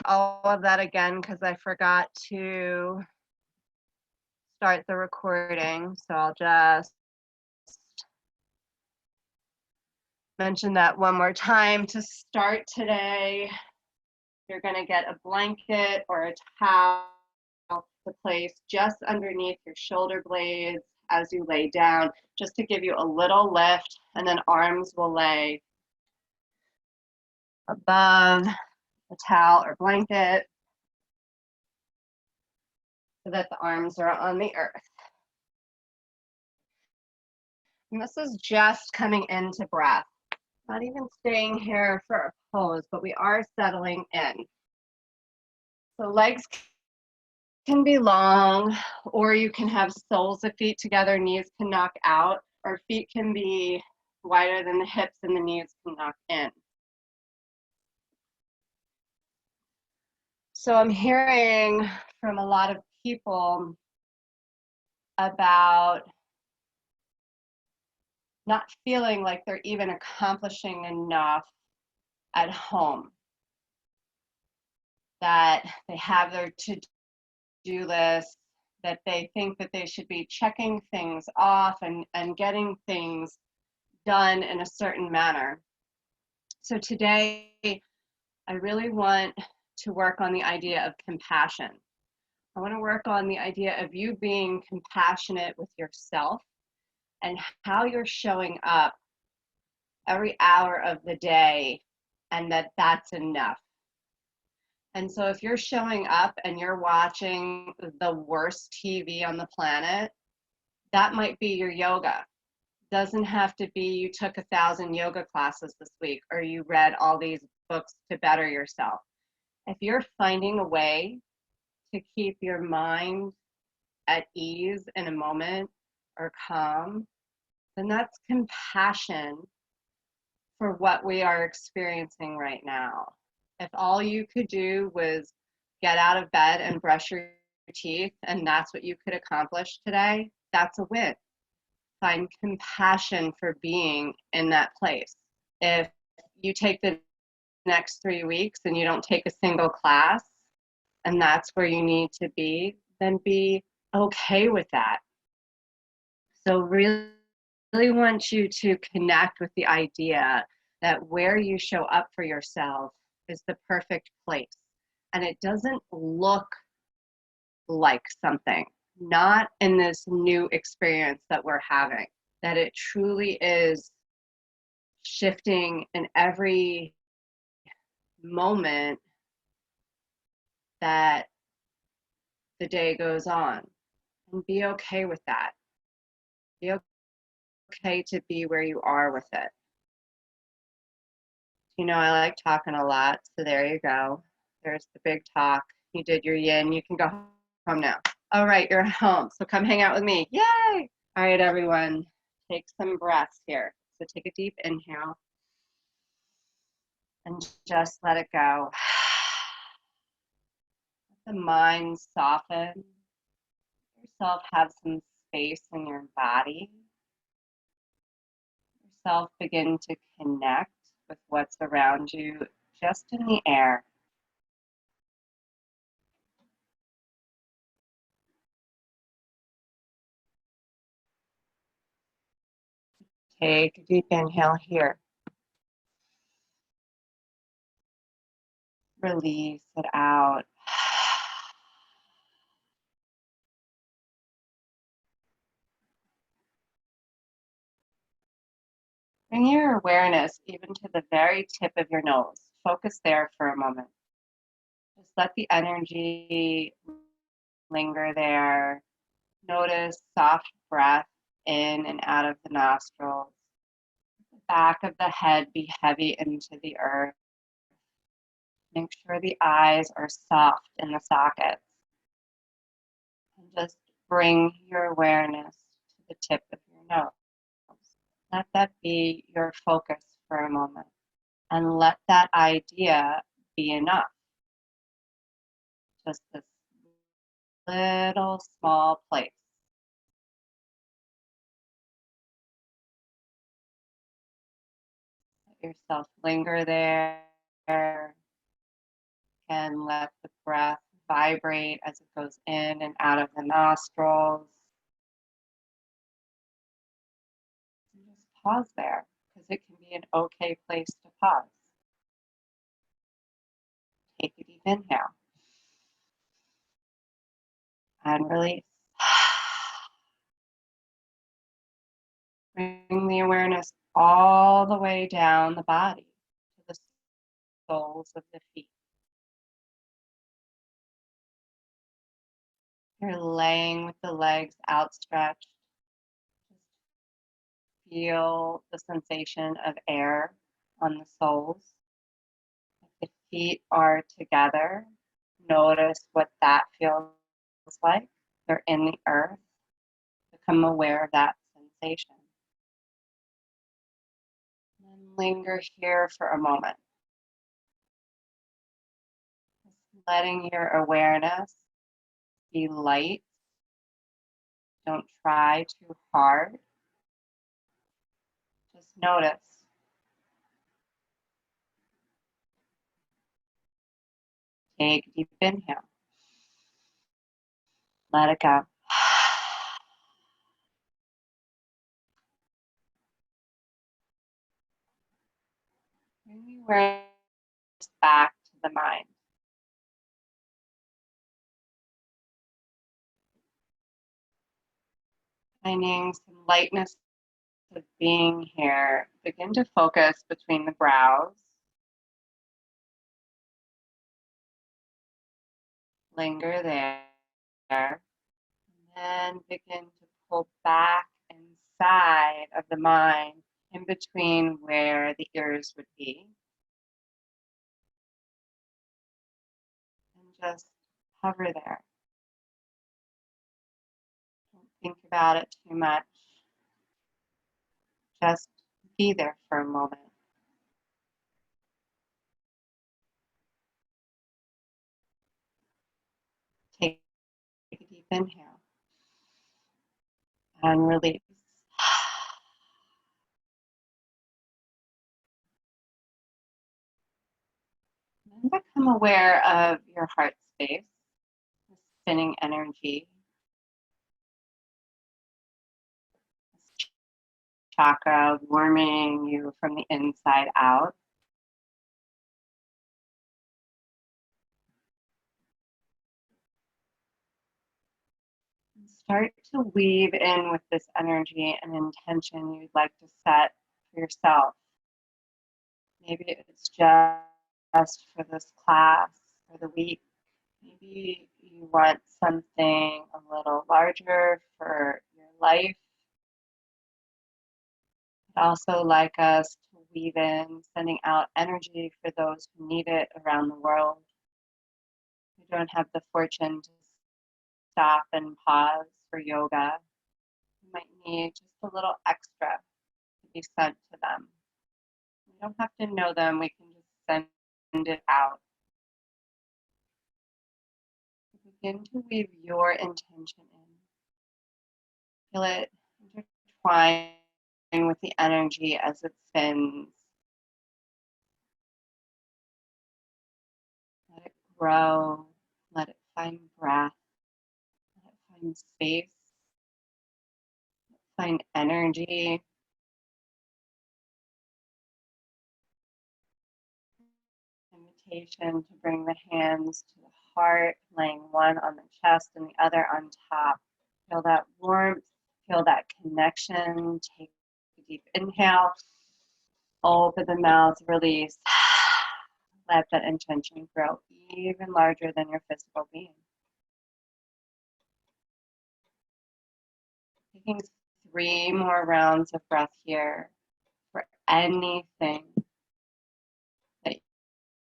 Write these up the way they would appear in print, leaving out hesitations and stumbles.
all of that again because I forgot to start the recording. So I'll just mention that one more time. To start today, you're going to get a blanket or a towel to place just underneath your shoulder blades as you lay down, just to give you a little lift, and then arms will lay above the towel or blanket so that the arms are on the earth. And this is just coming into breath, not even staying here for a pose, but we are settling in. So legs can be long, or you can have soles of feet together, knees can knock out, or feet can be wider than the hips and the knees can knock in. So I'm hearing from a lot of people about not feeling like they're even accomplishing enough at home, that they have their to-do list, that they think that they should be checking things off and getting things done in a certain manner. So today, I really want to work on the idea of compassion. I want to work on the idea of you being compassionate with yourself and how you're showing up every hour of the day, and that's enough. And so if you're showing up and you're watching the worst TV on the planet, that might be your yoga. Doesn't have to be you took 1,000 yoga classes this week or you read all these books to better yourself. If you're finding a way to keep your mind at ease in a moment or calm, then that's compassion for what we are experiencing right now. If all you could do was get out of bed and brush your teeth and that's what you could accomplish today, that's a win. Find compassion for being in that place. If you take the next 3 weeks and you don't take a single class and that's where you need to be, then be okay with that. So really want you to connect with the idea that where you show up for yourself is the perfect place. And it doesn't look like something, not in this new experience that we're having, that it truly is shifting in every moment that the day goes on. And be okay with that. Be okay to be where you are with it. You know, I like talking a lot, so there you go. There's the big talk. You did your yin. You can go home now. All right, you're home. So come hang out with me. Yay! All right, everyone. Take some breaths here. So take a deep inhale and just let it go. Let the mind soften. Let yourself have some space in your body. Let yourself begin to connect with what's around you, just in the air. Take a deep inhale here. Release it out. Bring your awareness even to the very tip of your nose. Focus there for a moment. Just let the energy linger there. Notice soft breath in and out of the nostrils. The back of the head be heavy into the earth. Make sure the eyes are soft in the sockets. And just bring your awareness to the tip of your nose. Let that be your focus for a moment. And let that idea be enough. Just this little small place. Let yourself linger there. Again, let the breath vibrate as it goes in and out of the nostrils. And just pause there, because it can be an okay place to pause. Take a deep inhale and release. Bring the awareness all the way down the body to the soles of the feet. You're laying with the legs outstretched. Just feel the sensation of air on the soles. If the feet are together, notice what that feels like. They're in the earth. Become aware of that sensation. And linger here for a moment. Just letting your awareness be light. Don't try too hard. Just notice. Take a deep inhale. Let it go. Bring the awareness back to the mind. Finding some lightness of being here. Begin to focus between the brows. Linger there. And then begin to pull back inside of the mind, in between where the ears would be. And just hover there. Don't think about it too much. Just be there for a moment. Take a deep inhale and release. And become aware of your heart space, the spinning energy, this chakra warming you from the inside out. And start to weave in with this energy an intention you'd like to set for yourself. Maybe it's just for this class for the week. Maybe you want something a little larger for your life. I'd also like us to weave in sending out energy for those who need it around the world, who don't have the fortune to stop and pause for yoga. You might need just a little extra to be sent to them. We don't have to know them, we can just send it out. Begin to weave your intention in. Feel it intertwine with the energy as it spins. Let it grow, let it find breath, let it find space, find energy. Invitation to bring the hands to the heart, laying one on the chest and the other on top. Feel that warmth, feel that connection. Take a deep inhale, open the mouth, release. Let that intention grow even larger than your physical being. Taking 3 more rounds of breath here for anything that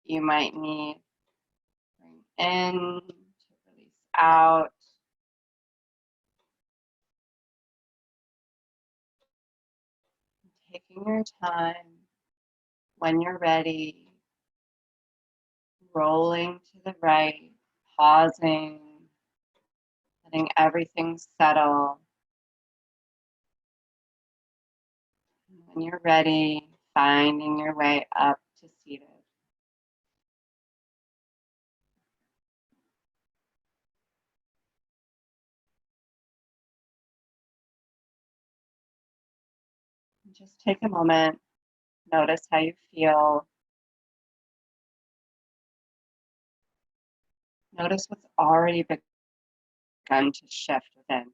you might need. Bring in to release out. Taking your time. When you're ready, rolling to the right, pausing, letting everything settle. When you're ready, finding your way up to seated. Just take a moment, notice how you feel. Notice what's already begun to shift within.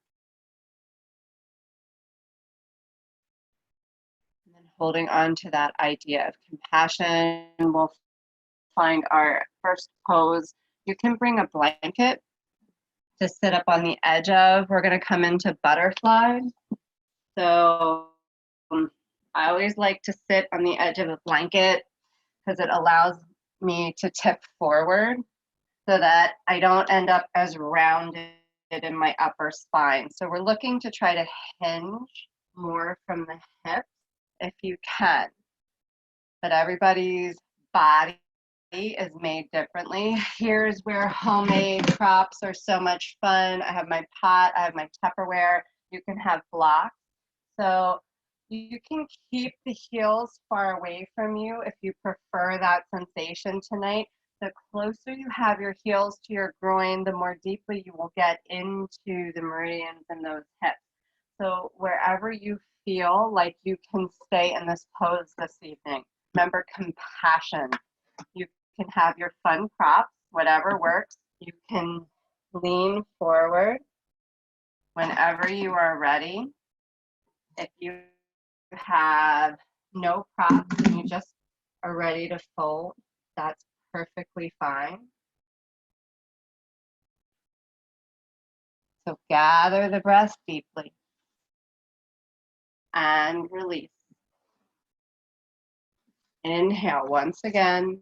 And then holding on to that idea of compassion, we'll find our first pose. You can bring a blanket to sit up on the edge of. We're going to come into butterfly. So I always like to sit on the edge of a blanket because it allows me to tip forward so that I don't end up as rounded in my upper spine. So we're looking to try to hinge more from the hips if you can. But everybody's body is made differently. Here's where homemade props are so much fun. I have my pot, I have my Tupperware. You can have blocks. So you can keep the heels far away from you if you prefer that sensation tonight. The closer you have your heels to your groin, the more deeply you will get into the meridians in those hips. So wherever you feel like you can stay in this pose this evening, remember compassion. You can have your fun props, whatever works. You can lean forward whenever you are ready. If you have no props and you just are ready to fold, that's perfectly fine. So gather the breath deeply and release. Inhale once again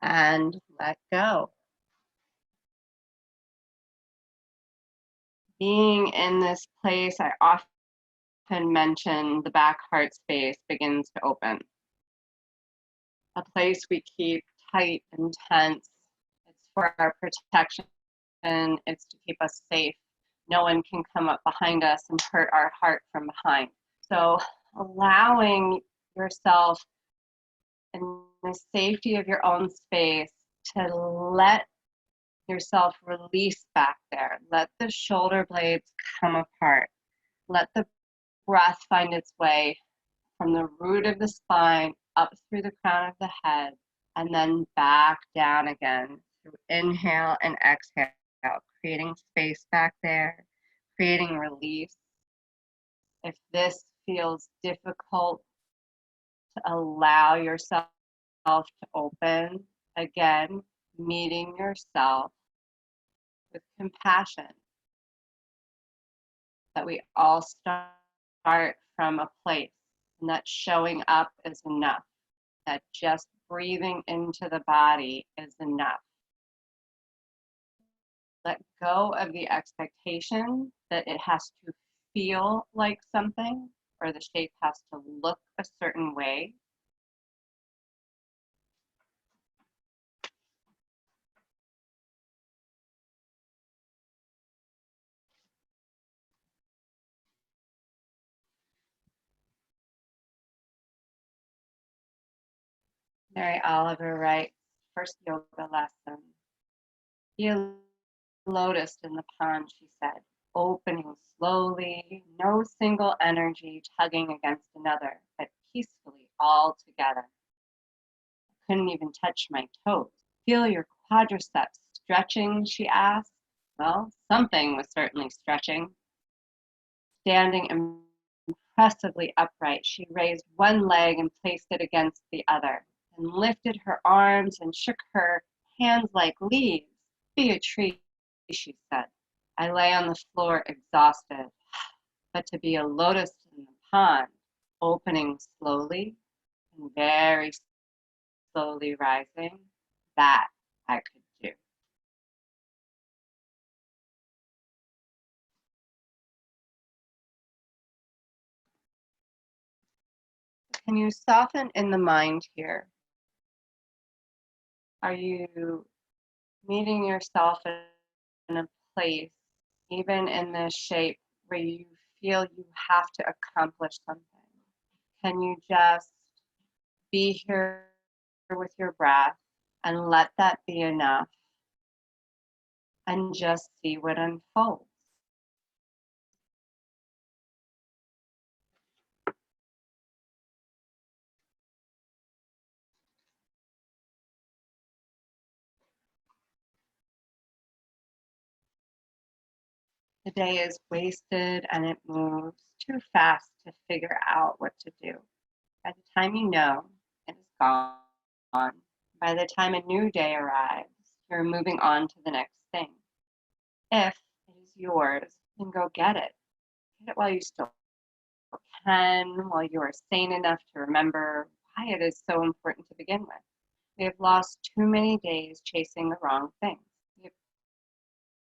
and let go. Being in this place, I often mention the back heart space begins to open. A place we keep tight and tense. It's for our protection. It's to keep us safe. No one can come up behind us and hurt our heart from behind. So allowing yourself in the safety of your own space to let yourself release back there. Let the shoulder blades come apart. Let the breath find its way from the root of the spine up through the crown of the head and then back down again through inhale and exhale, creating space back there, creating release. If this feels difficult, to allow yourself to open, again, meeting yourself with compassion, that we all start from a place, and that showing up is enough, that just breathing into the body is enough. Let go of the expectation that it has to feel like something or the shape has to look a certain way. Mary Oliver writes, first yoga lesson. Be a lotus in the pond, she said, opening slowly, no single energy tugging against another, but peacefully all together. I couldn't even touch my toes. Feel your quadriceps stretching, she asked. Well, something was certainly stretching. Standing impressively upright, she raised one leg and placed it against the other, and lifted her arms and shook her hands like leaves. Be a tree, she said. I lay on the floor exhausted, but to be a lotus in the pond, opening slowly and very slowly rising, that I could do. Can you soften in the mind here? Are you meeting yourself in a place, even in this shape, where you feel you have to accomplish something? Can you just be here with your breath and let that be enough and just see what unfolds? The day is wasted and it moves too fast to figure out what to do. By the time you know, it is gone. By the time a new day arrives, you're moving on to the next thing. If it is yours, then go get it. Get it while you still can, while you are sane enough to remember why it is so important to begin with. We have lost too many days chasing the wrong things. We have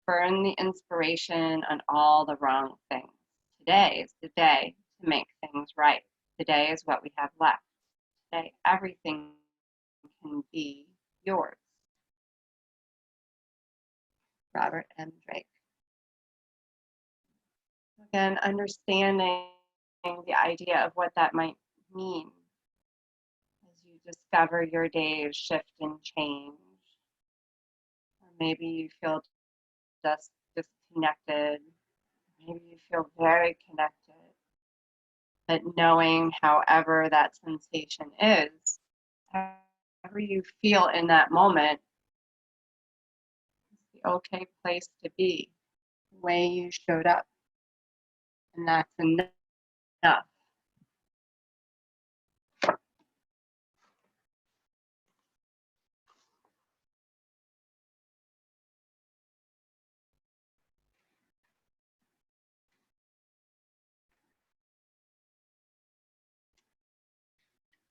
burned the inspiration on all the wrong things. Today is the day to make things right. Today is what we have left. Today, everything can be yours. Robert M. Drake. Again, understanding the idea of what that might mean as you discover your days shift and change. Or maybe you feel just disconnected. Maybe you feel very connected. But knowing, however, that sensation is, however you feel in that moment, is the okay place to be, the way you showed up. And that's enough.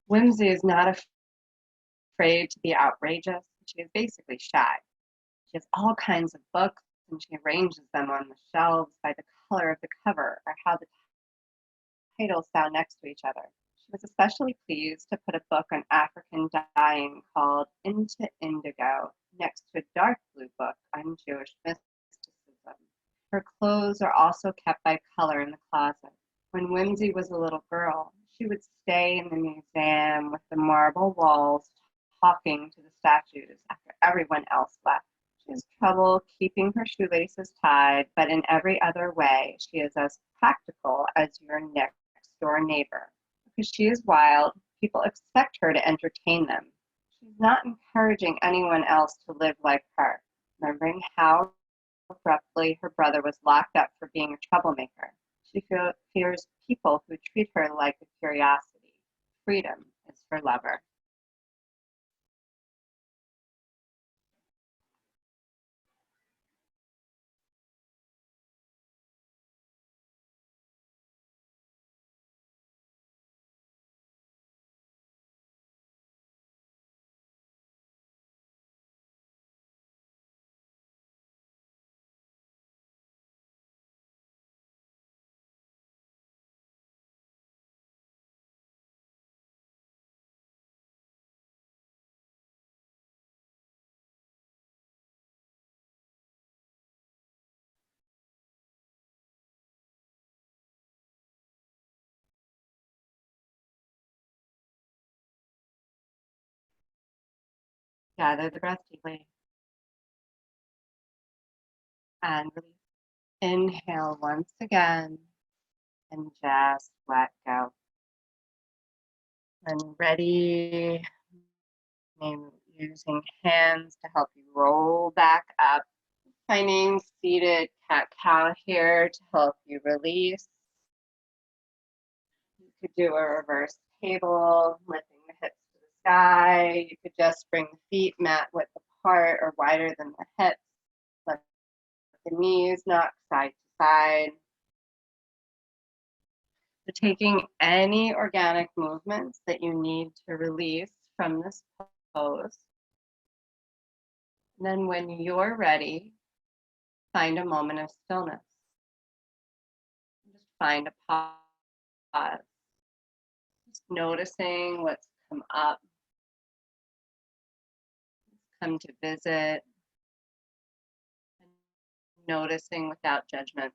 Whimsy is not afraid to be outrageous. She is basically shy. She has all kinds of books and she arranges them on the shelves by the color of the cover or how the titles sound next to each other. She was especially pleased to put a book on African dyeing called Into Indigo next to a dark blue book on Jewish mysticism. Her clothes are also kept by color in the closet. When Whimsy was a little girl, she would stay in the museum with the marble walls talking to the statues after everyone else left. She has trouble keeping her shoelaces tied, but in every other way, she is as practical as your next door neighbor. Because she is wild, people expect her to entertain them. She's not encouraging anyone else to live like her, remembering how abruptly her brother was locked up for being a troublemaker. She fears people who treat her like a curiosity. Freedom is her lover. Gather the breath deeply and release. Inhale once again and just let go. When ready, maybe using hands to help you roll back up. Finding seated cat-cow here to help you release. You could do a reverse table, lifting the hips to the sky. You could just bring the feet mat width apart or wider than the hips. Let the knees knock side to side. So taking any organic movements that you need to release from this pose. And then when you're ready, find a moment of stillness. Just find a pause. Just noticing what's come up, come to visit, noticing without judgment.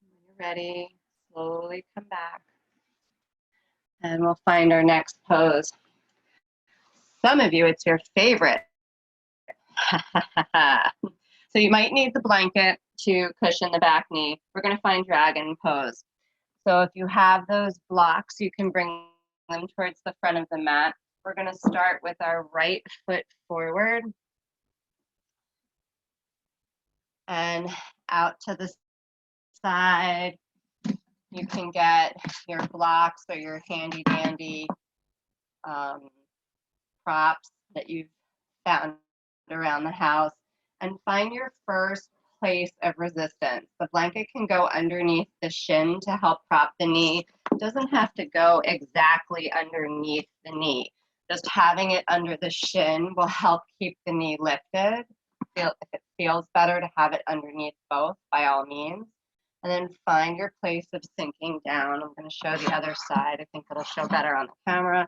When you're ready, slowly come back. And we'll find our next pose. Some of you, it's your favorite. So you might need the blanket to cushion the back knee. We're going to find dragon pose. So if you have those blocks, you can bring them towards the front of the mat. We're going to start with our right foot forward and out to the side. You can get your blocks or your handy dandy props that you've found around the house and find your first place of resistance. The blanket can go underneath the shin to help prop the knee. It doesn't have to go exactly underneath the knee. Just having it under the shin will help keep the knee lifted. If it feels better to have it underneath both, by all means. And then find your place of sinking down. I'm going to show the other side. I think it'll show better on the camera.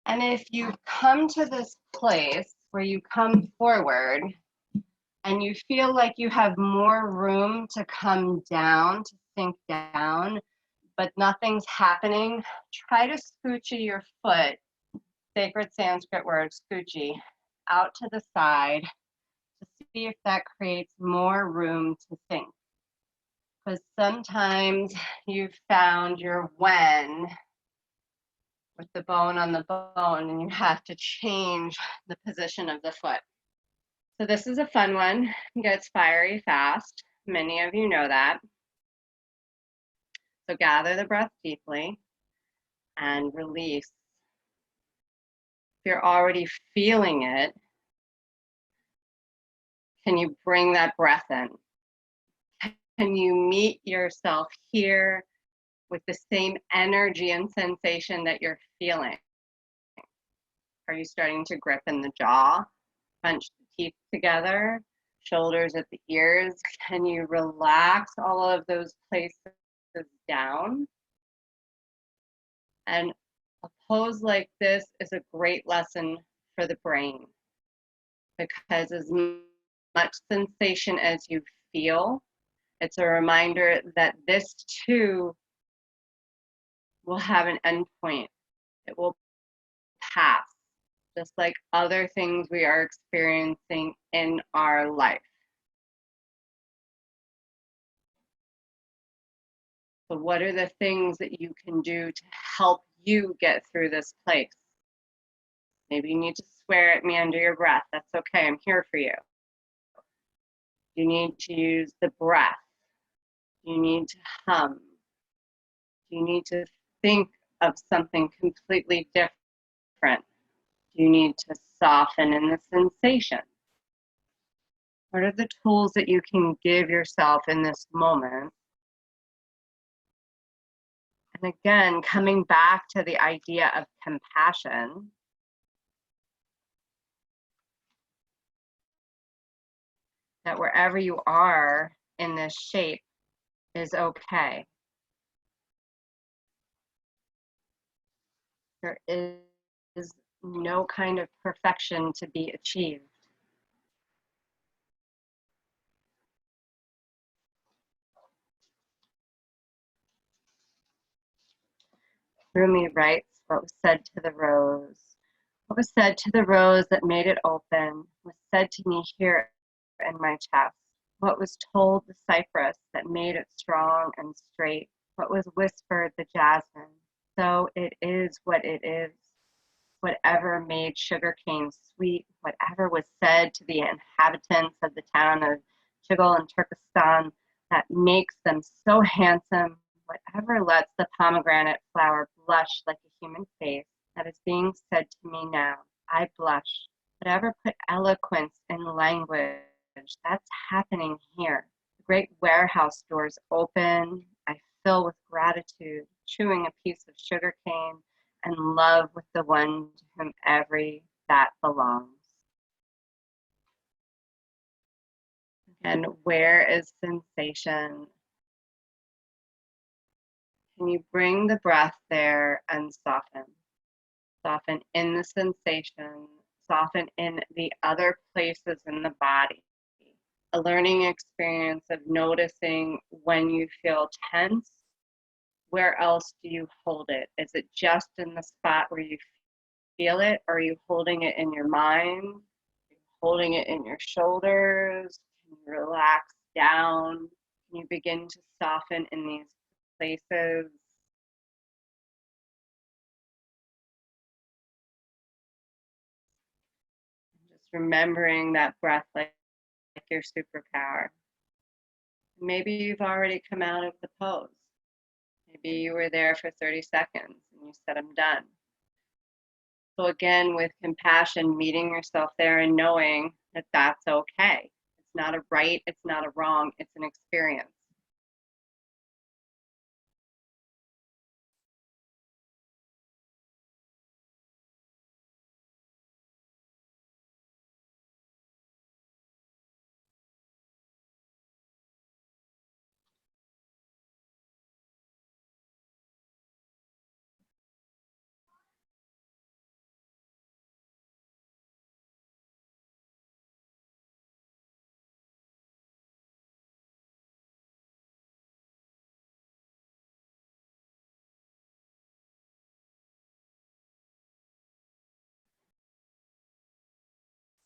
And if you come to this place where you come forward and you feel like you have more room to come down, to sink down, but nothing's happening, try to scoochie your foot, sacred Sanskrit word, scoochie, out to the side to see if that creates more room to sink. Because sometimes you've found your when with the bone on the bone and you have to change the position of the foot. So this is a fun one. It gets fiery fast. Many of you know that. So gather the breath deeply and release. If you're already feeling it, can you bring that breath in? Can you meet yourself here with the same energy and sensation that you're feeling? Are you starting to grip in the jaw? Punch the teeth together, shoulders at the ears. Can you relax all of those places down? And a pose like this is a great lesson for the brain because as much sensation as you feel, it's a reminder that this too will have an endpoint. It will pass, just like other things we are experiencing in our life. So what are the things that you can do to help you get through this place? Maybe you need to swear at me under your breath. That's okay, I'm here for you. You need to use the breath. You need to hum. You need to think of something completely different. You need to soften in the sensation. What are the tools that you can give yourself in this moment? And again, coming back to the idea of compassion, that wherever you are in this shape is okay. There is no kind of perfection to be achieved. Rumi writes, what was said to the rose? What was said to the rose that made it open was said to me here in my chest. What was told the cypress that made it strong and straight? What was whispered the jasmine? So it is what it is. Whatever made sugarcane sweet, whatever was said to the inhabitants of the town of Chigol in Turkestan that makes them so handsome, whatever lets the pomegranate flower blush like a human face, that is being said to me now. I blush. Whatever put eloquence in language, that's happening here. The great warehouse doors open. I fill with gratitude, chewing a piece of sugar cane, and love with the one to whom every that belongs. And where is sensation? Can you bring the breath there and soften? Soften in the sensation, soften in the other places in the body. A learning experience of noticing when you feel tense. Where else do you hold it? Is it just in the spot where you feel it, or are you holding it in your mind? Holding it in your shoulders? Can you relax down? Can you begin to soften in these places? Just remembering that breath like your superpower. Maybe you've already come out of the pose. Maybe you were there for 30 seconds and you said, I'm done. So again, with compassion, meeting yourself there and knowing that that's okay. It's not a right, it's not a wrong, it's an experience.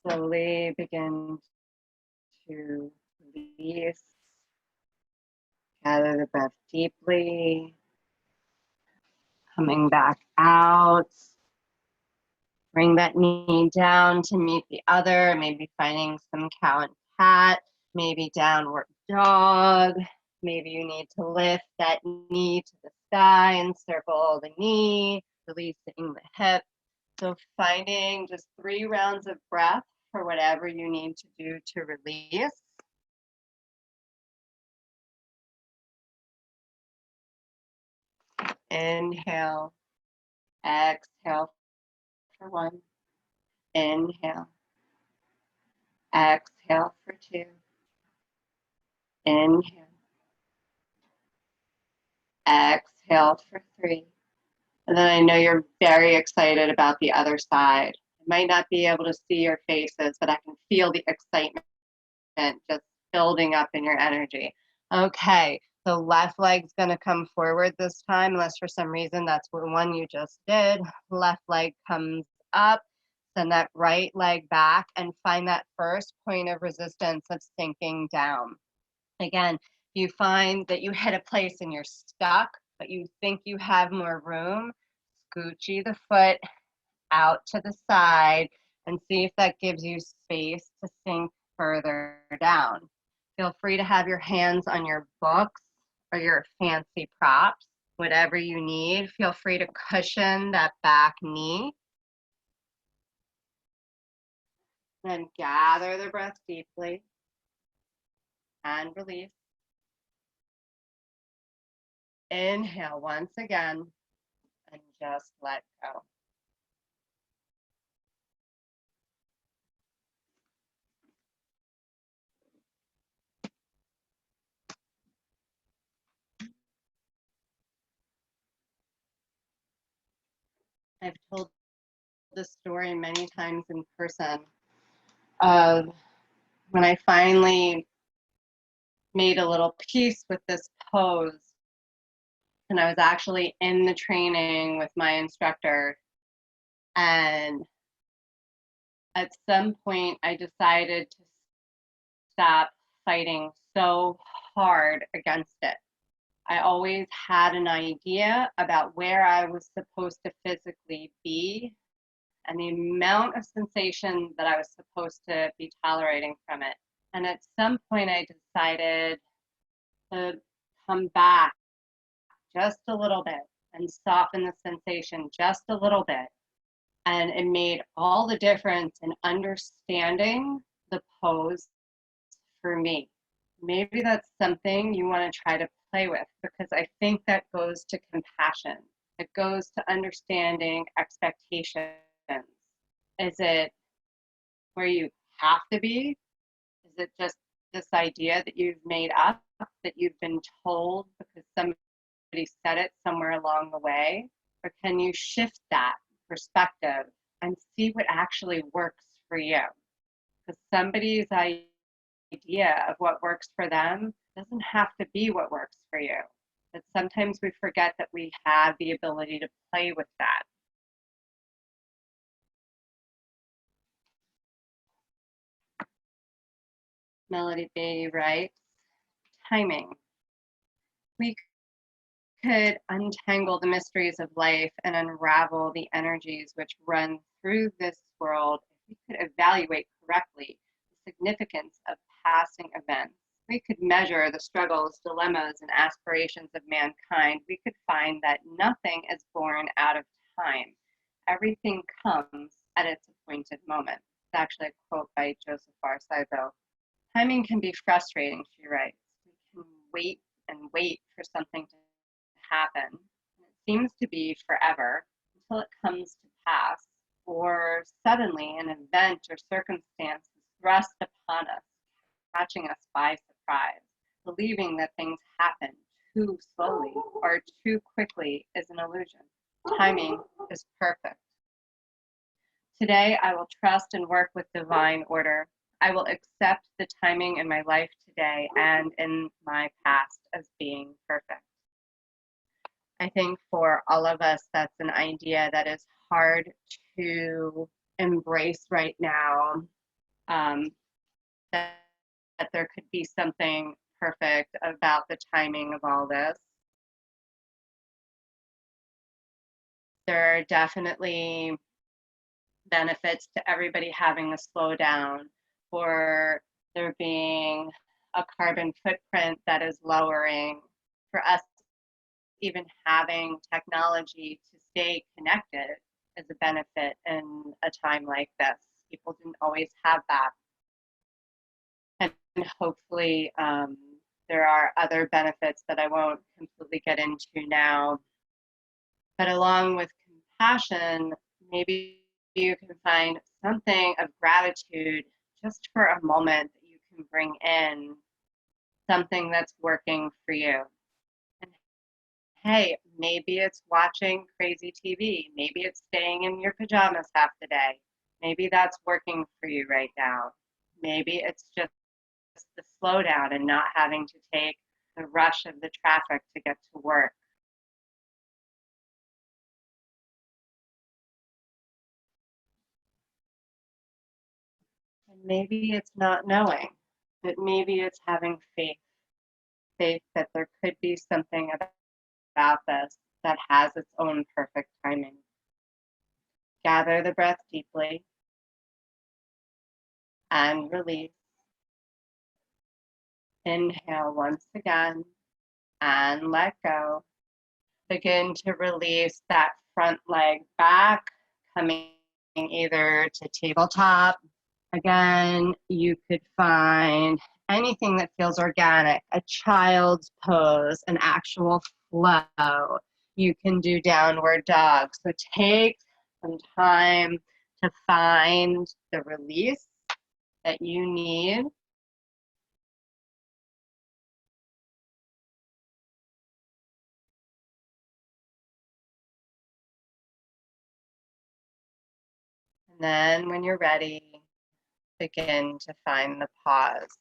Slowly begin to release, gather the breath deeply, coming back out. Bring that knee down to meet the other, maybe finding some cow and cat, maybe downward dog. Maybe you need to lift that knee to the sky and circle the knee, releasing the hip. So finding just 3 rounds of breath for whatever you need to do to release. Inhale, exhale for 1. Inhale, exhale for 2. Inhale, exhale for 3. And then I know you're very excited about the other side. I might not be able to see your faces, but I can feel the excitement just building up in your energy. Okay, so left leg's gonna come forward this time, unless for some reason that's the one you just did. Left leg comes up, send that right leg back and find that first point of resistance of sinking down. Again, you find that you hit a place and you're stuck, but you think you have more room, scoochie the foot out to the side and see if that gives you space to sink further down. Feel free to have your hands on your books or your fancy props, whatever you need. Feel free to cushion that back knee. Then gather the breath deeply and release. Inhale once again and just let go. I've told this story many times in person of when I finally made a little peace with this pose. And I was actually in the training with my instructor. And at some point, I decided to stop fighting so hard against it. I always had an idea about where I was supposed to physically be and the amount of sensation that I was supposed to be tolerating from it. And at some point, I decided to come back just a little bit and soften the sensation just a little bit. And it made all the difference in understanding the pose for me. Maybe that's something you want to try to play with, because I think that goes to compassion. It goes to understanding expectations. Is it where you have to be? Is it just this idea that you've made up, that you've been told because somebody said it somewhere along the way? Or can you shift that perspective and see what actually works for you? Because somebody's idea of what works for them doesn't have to be what works for you. But sometimes we forget that we have the ability to play with that. Melody B writes, timing. We could untangle the mysteries of life and unravel the energies which run through this world if we could evaluate correctly the significance of passing events. We could measure the struggles, dilemmas, and aspirations of mankind. We could find that nothing is born out of time. Everything comes at its appointed moment. It's actually a quote by Joseph R. Seibel. Timing can be frustrating, she writes. We can wait and wait for something to happen. And it seems to be forever until it comes to pass, or suddenly an event or circumstance is thrust upon us, catching us by surprise. Believing that things happen too slowly or too quickly is an illusion. Timing is perfect. Today, I will trust and work with divine order. I will accept the timing in my life today and in my past as being perfect. I think for all of us, that's an idea that is hard to embrace right now, that there could be something perfect about the timing of all this. There are definitely benefits to everybody having a slowdown, or there being a carbon footprint that is lowering, for us even having technology to stay connected is a benefit in a time like this. People didn't always have that. And hopefully there are other benefits that I won't completely get into now. But along with compassion, maybe you can find something of gratitude just for a moment that you can bring in, something that's working for you. And hey, maybe it's watching crazy TV. Maybe it's staying in your pajamas half the day. Maybe that's working for you right now. Maybe it's just the slowdown and not having to take the rush of the traffic to get to work. And maybe it's not knowing, but maybe it's having faith, faith that there could be something about this that has its own perfect timing. Gather the breath deeply and release. Inhale once again and let go. Begin to release that front leg back, coming either to tabletop. Again, you could find anything that feels organic, a child's pose, an actual flow. You can do downward dog. So take some time to find the release that you need. And then when you're ready, begin to find the pause.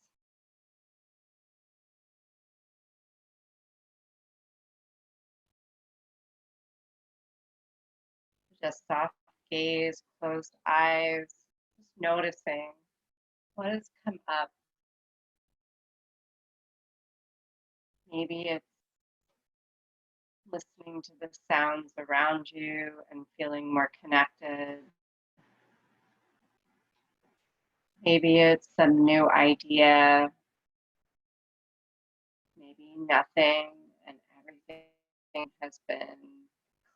Just soft gaze, closed eyes, just noticing what has come up. Maybe it's listening to the sounds around you and feeling more connected. Maybe it's some new idea. Maybe nothing and everything has been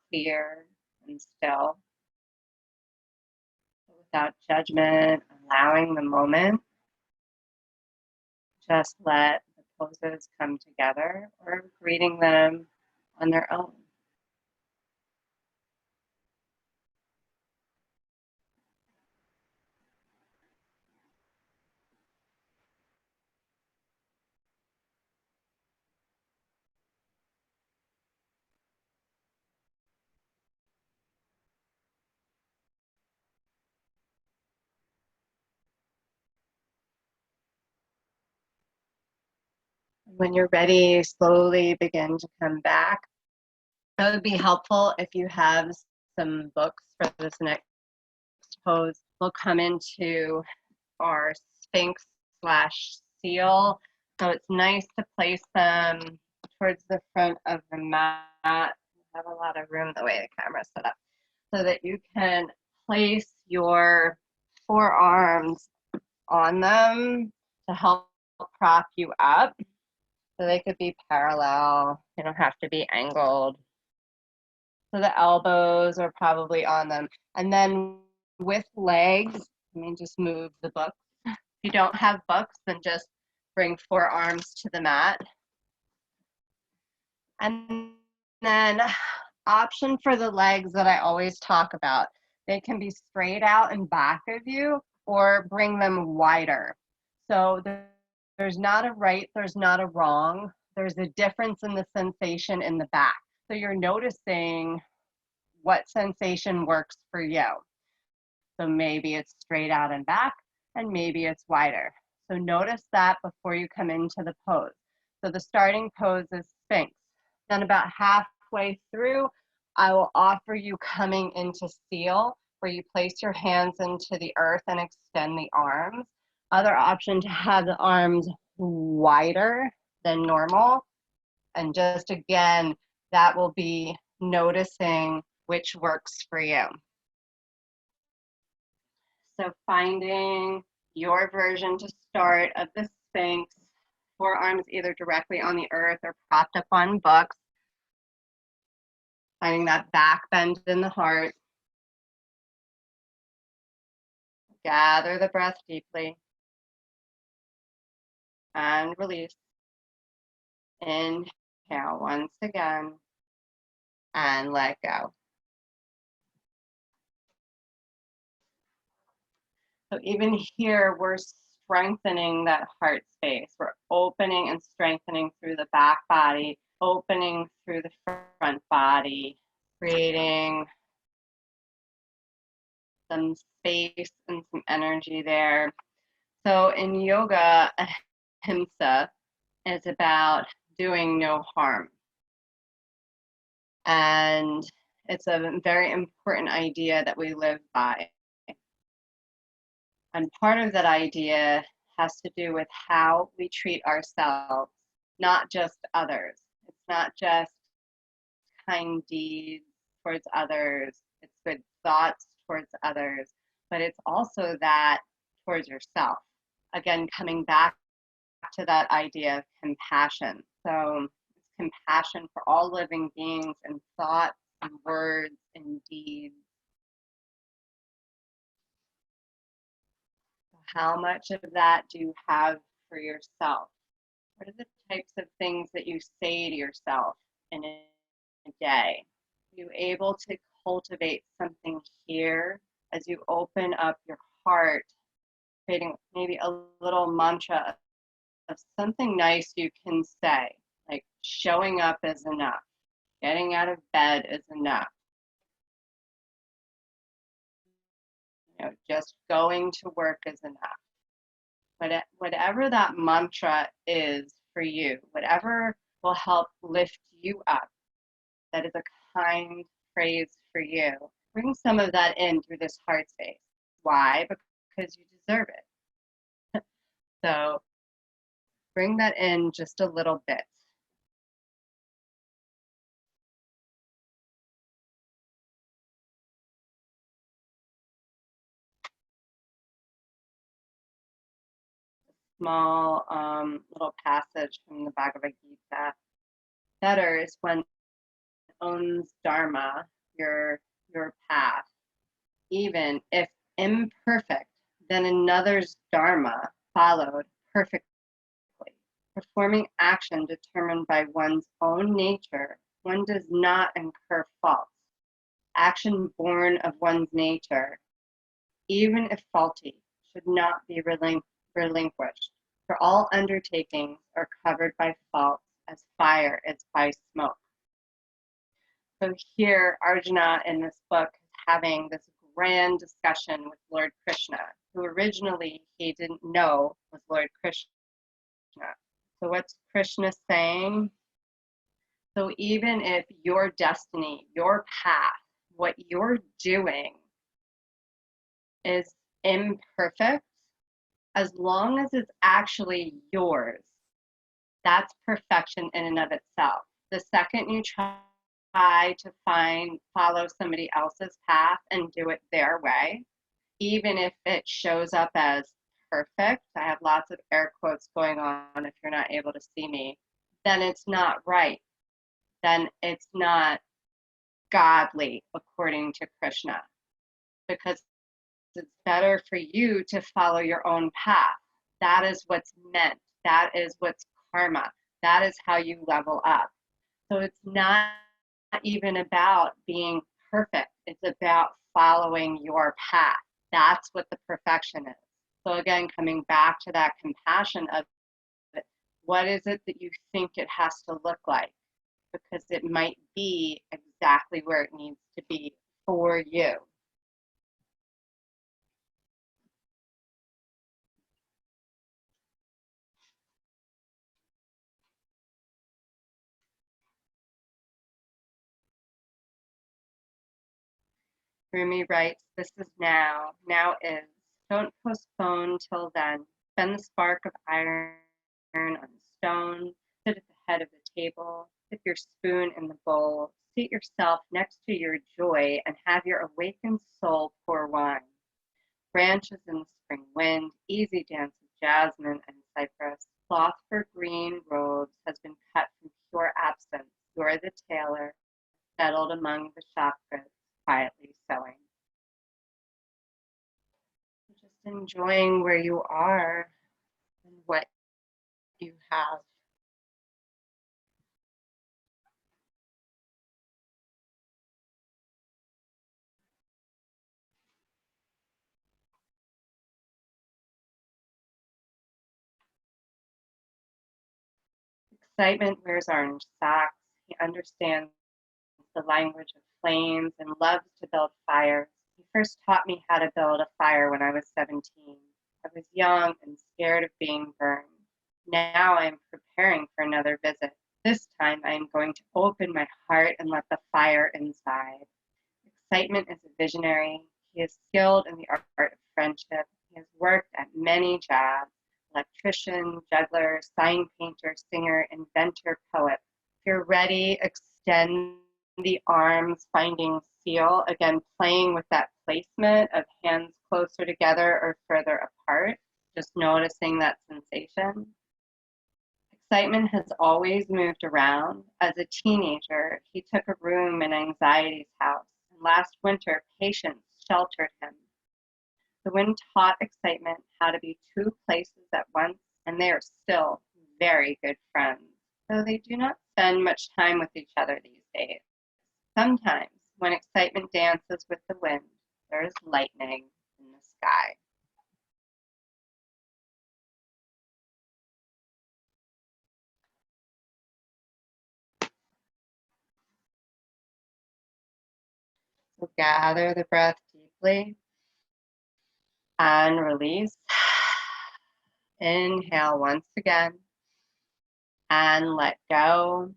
clear and still. Without judgment, allowing the moment, just let the poses come together or greeting them on their own. When you're ready, slowly begin to come back. It would be helpful if you have some books for this next pose. We'll come into our Sphinx / seal. So it's nice to place them towards the front of the mat. I have a lot of room the way the camera's set up, so that you can place your forearms on them to help prop you up. So they could be parallel, they don't have to be angled. So the elbows are probably on them. And then with legs, let me just move the book. If you don't have books, then just bring forearms to the mat. And then option for the legs that I always talk about, they can be straight out in back of you or bring them wider. So there's not a right, there's not a wrong. There's a difference in the sensation in the back. So you're noticing what sensation works for you. So maybe it's straight out and back, and maybe it's wider. So notice that before you come into the pose. So the starting pose is Sphinx. Then about halfway through, I will offer you coming into Seal, where you place your hands into the earth and extend the arms. Other option to have the arms wider than normal. And just again, that will be noticing which works for you. So finding your version to start of the Sphinx, forearms either directly on the earth or propped up on books. Finding that back bend in the heart. Gather the breath deeply. And release. Inhale once again. And let go. So even here, we're strengthening that heart space. We're opening and strengthening through the back body, opening through the front body, creating some space and some energy there. So in yoga, ahimsa is about doing no harm. And it's a very important idea that we live by. And part of that idea has to do with how we treat ourselves, not just others. It's not just kind deeds towards others, it's good thoughts towards others, but it's also that towards yourself. Again, coming back to that idea of compassion. So it's compassion for all living beings in thoughts and words and deeds. How much of that do you have for yourself? What are the types of things that you say to yourself in a day? Are you able to cultivate something here as you open up your heart, creating maybe a little mantra of something nice you can say, like showing up is enough, getting out of bed is enough, just going to work is enough. But whatever that mantra is for you, whatever will help lift you up, that is a kind phrase for you, bring some of that in through this heart space. Why? Because you deserve it. So bring that in just a little bit. Small little passage from the Bhagavad Gita. Better is when owns dharma, your path, even if imperfect, then another's dharma followed perfectly. Performing action determined by one's own nature, one does not incur faults. Action born of one's nature, even if faulty, should not be relinquished, for all undertakings are covered by faults as fire is by smoke. So here, Arjuna in this book is having this grand discussion with Lord Krishna, who originally he didn't know was Lord Krishna. So what's Krishna saying? So even if your destiny, your path, what you're doing is imperfect, as long as it's actually yours, that's perfection in and of itself. The second you try to follow somebody else's path and do it their way, even if it shows up as perfect, I have lots of air quotes going on if you're not able to see me, then it's not right. Then it's not godly according to Krishna, because it's better for you to follow your own path. That is what's meant. That is what's karma. That is how you level up. So it's not even about being perfect. It's about following your path. That's what the perfection is. So again, coming back to that compassion of it, what is it that you think it has to look like? Because it might be exactly where it needs to be for you. Rumi writes, this is now, now is. Don't postpone till then. Bend the spark of iron on stone. Sit at the head of the table. Dip your spoon in the bowl. Seat yourself next to your joy and have your awakened soul pour wine. Branches in the spring wind, easy dance of jasmine and cypress. Cloth for green robes has been cut from pure absence. You're the tailor, settled among the shop goods, quietly sewing. Just enjoying where you are and what you have. Excitement wears orange socks. He understands the language of flames and loves to build fires. He first taught me how to build a fire when I was 17. I was young and scared of being burned. Now I am preparing for another visit. This time I am going to open my heart and let the fire inside. Excitement is a visionary. He is skilled in the art of friendship. He has worked at many jobs: electrician, juggler, sign painter, singer, inventor, poet. If you're ready, extend the arms, finding seal. Again, playing with that placement of hands closer together or further apart. Just noticing that sensation. Excitement has always moved around. As a teenager, he took a room in Anxiety's house, and last winter, Patience sheltered him. The wind taught Excitement how to be two places at once, and they are still very good friends, though they do not spend much time with each other these days. Sometimes, when Excitement dances with the wind, there is lightning in the sky. So gather the breath deeply and release. Inhale once again and let go.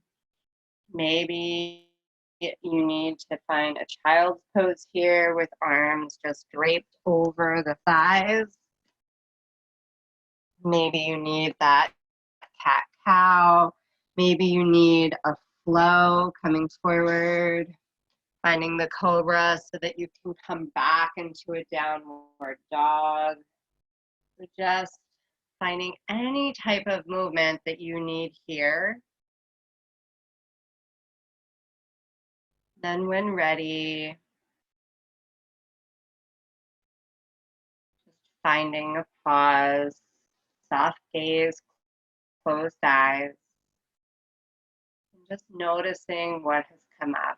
Maybe you need to find a child's pose here with arms just draped over the thighs. Maybe you need that cat-cow. Maybe you need a flow coming forward, finding the cobra so that you can come back into a downward dog. So just finding any type of movement that you need here. Then when ready, just finding a pause, soft gaze, closed eyes, and just noticing what has come up.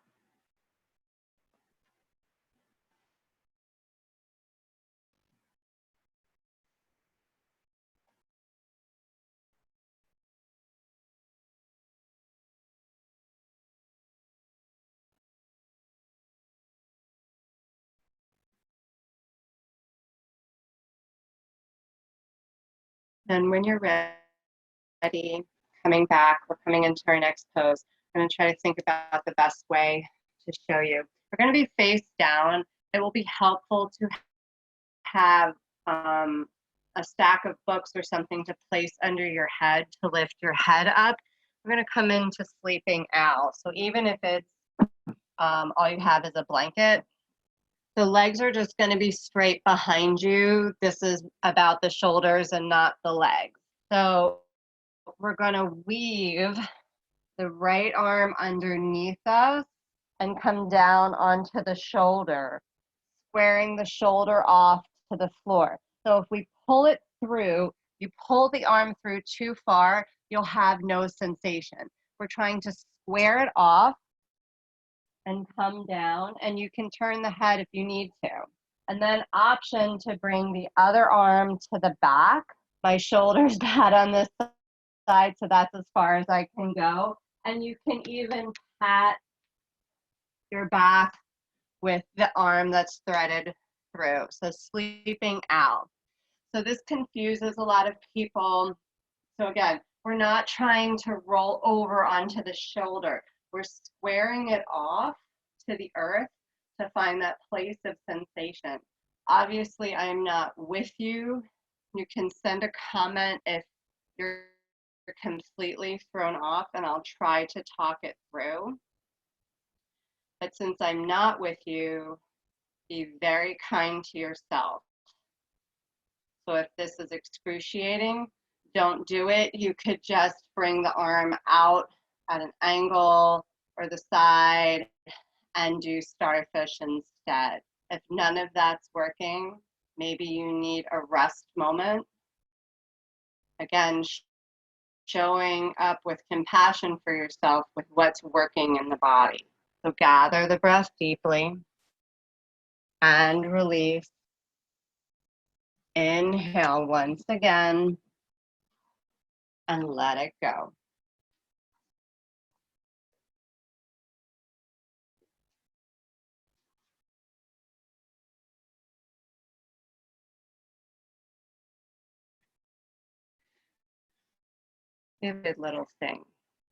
Then when you're ready, coming back, we're coming into our next pose. I'm going to try to think about the best way to show you. We're going to be face down. It will be helpful to have a stack of books or something to place under your head to lift your head up, we're going to come into sleeping owl. So even if it's all you have is a blanket, the legs are just going to be straight behind you. This is about the shoulders and not the legs. So we're going to weave the right arm underneath us and come down onto the shoulder, squaring the shoulder off to the floor. So if we pull it through, you pull the arm through too far, you'll have no sensation. We're trying to square it off and come down, and you can turn the head if you need to. And then option to bring the other arm to the back. My shoulder's bad on this side, so that's as far as I can go. And you can even pat your back with the arm that's threaded through. So sleeping owl. So this confuses a lot of people. So again, we're not trying to roll over onto the shoulder. We're squaring it off to the earth to find that place of sensation. Obviously, I am not with you. You can send a comment if you're completely thrown off, and I'll try to talk it through. But since I'm not with you, be very kind to yourself. So if this is excruciating, don't do it. You could just bring the arm out at an angle or the side and do starfish instead. If none of that's working, maybe you need a rest moment. Again, showing up with compassion for yourself with what's working in the body. So gather the breath deeply and release. Inhale once again and let it go. Vivid little thing.